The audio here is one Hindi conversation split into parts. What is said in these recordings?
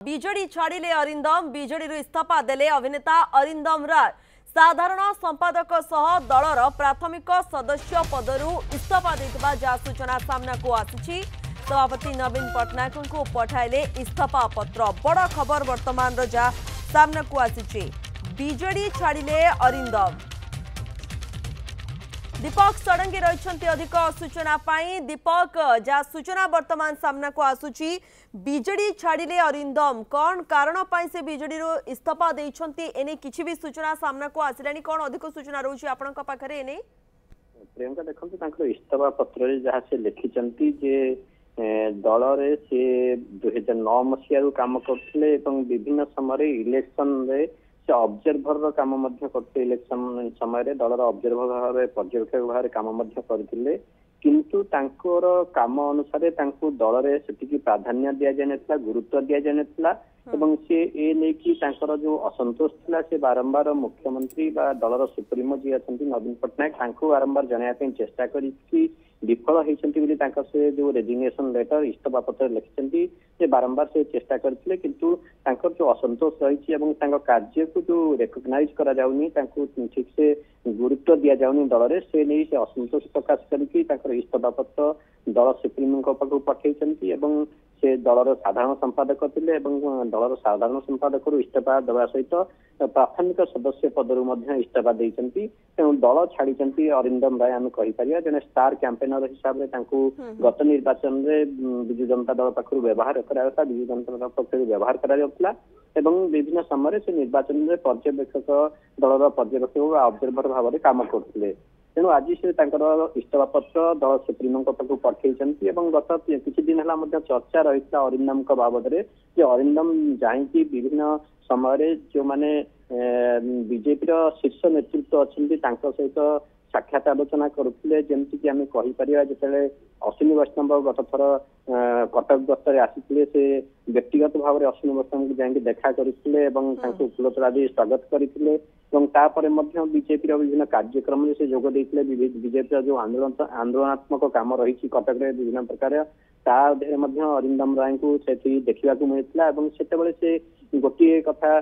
बीजेडी छाड़िले अरिंदम बीजेडी इस्तीफा देले अभिनेता अरिंदम राय साधारण संपादक सह दलर प्राथमिक सदस्य पदरु इस्तीफा देथिबा जा सूचना सामना को आसी। सभापति नवीन पट्टनायक को पठाइले इस्तीफा पत्र। बड़ खबर वर्तमान जा सामना को आसी। बीजेडी छाड़िले अरिंदम। दीपक षडंगी रही अधिक सूचना पाई। दीपक जा सूचना वर्तमान सामना को आसुची बीजेडी छाड़िले अरिंदम कौन कारण पाई से बीजेडी रो इस्तीफा देइछंती एने किछि भी सूचना सामना को आसिलानी कौन अधिक सूचना रहउची आपनका पाखरे एने? प्रियंका देखंतु तांकर इस्तीफा पत्र रे जहा से लिखिचंती जे दल रे से 2009 मसिया काम करथिले एवं विभिन्न समय इलेक्शन रे से ऑब्जर्वर काम मध्य करते इलेक्शन समय दलर ऑब्जर्वर भाव पर्यवेक्षक भाव काम करते किंतु तांकर काम अनुसार दल रे सेटिकी प्राधान्य दिया जाय नथला गुरुत्व दिया जाय नथला एवं से ए नेकी तांकर जो असंतोष थिला से बारंबार मुख्यमंत्री बा दलर सुप्रीमो जी अछंती नवीन पट्टनायक तांको बारंबार जणाया पे चेष्टा करी विफल होइछंती बोली तांकर से जो रेजिग्नेशन लेटर इस्तीफा पत्र लिखिछंती से बारंबार से चेष्टा करथिले किंतु तांकर जो असंतोष रही एवं तांकर कार्य को जो रिकॉग्नाइज करा जाउनी तांको ठीक से गुरुत्व दिया जाउनी दल रे से नहीं से असंतोष प्रकाश करके तांकर इस्तीफा पत्र दल सुप्रीमो को पाखु पठेइछंती एवं से दलर साधारण संपादक थिले एवं दलर साधारण संपादक इस्तीफा देवा सहित प्राथमिक सदस्य पदरु इस्तीफा देइछंती तेणु दल छाड़ीचंती अरिंदम राय आम कहि परिया जने स्टार कैंपेनर हिसाब रे तांकू गत निर्वाचन रे बिजु जनता दल पाखरु व्यवहार करायता बिजु जनता दल पक्षरु व्यवहार करा जाउतला एवं विभिन्न समय से निर्वाचन रे पर्यवेक्षक दलर पर्यवेक्षक ऑब्जर्वर भाव रे काम करथिले तेणु आज से इस्तीफा पत्र दल सुप्रीमो पाखु पठेइछंती एवं गत किछि दिन हला मध्ये चर्चा रहिता अरिंदम का बाबद रे जे अरिंदम जाईकी विभिन्न समय जो माने बीजेपी शीर्ष नेतृत्व अच्छी सहित साक्षात आलोचना करुले जमती कि आम कहीपर जिते अश्विनी वैष्णव गत थर कटक गस्तर आसी से व्यक्तिगत भाव में अश्विनी वैष्णव को जाकि देखा करते फूलतोड़ा दी स्वागत करते बीजेपी विभिन्न कार्यक्रम से जोग देते बीजेपी जो आंदोलनात्मक काम रही कटक में विभिन्न प्रकार अरिंदम राय को देखा मिलता से गोटे कथा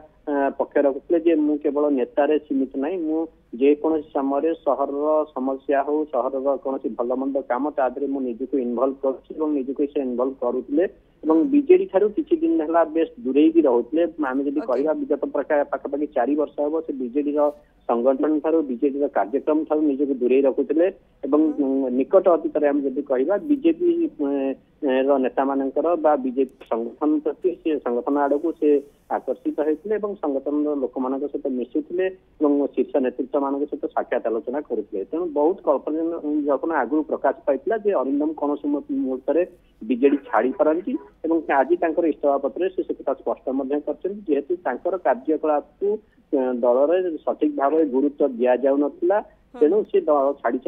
पक्ष रखुते मु केवल नेतारे सीमित ना मु जेकोसी समय सहर समस्या हो सहर कौन भल मंद काम तादे मुझे निजी इनवल्व कर से इनवल्व करुले बीजेडी ठारू किछि दिन है बेस दूरे रोते आम जब कह विगत पाखापाखि 4 वर्ष हम से बीजेडी संगठन ठारू बीजेडी कार्यक्रम ठारू निजक दूरे रखुले निकट अतीत जब कह बीजेपी नेता मानकर बीजेपी संगठन प्रति से संगठन आड़ को से आकर्षित होते संगठन लोक मान सहित मिशुले शीर्ष नेतृत्व मान सहित साक्षात आलोचना करुले तेणु बहुत कल्पना आगु प्रकाश पाई अरिंदम कौन मुहूर्त बीजेडी छाड़ी पारती आज इस्तीफा पत्र से कथा स्पष्ट जेहेतु कार्यकलाप को दल सठिक भाव गुरुत्व दि जाऊ ना तेणु से दल छाड़ी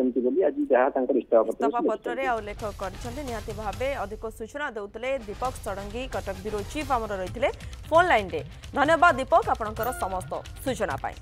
आज जहाँ इस्तीफा पत्र उल्लेख कर अधिक सूचना देते दीपक षडंगी कटक ब्यूरो चीफ आमर रही फोन लाइन रे। धन्यवाद दीपक आपणकर समस्त सूचना पाई।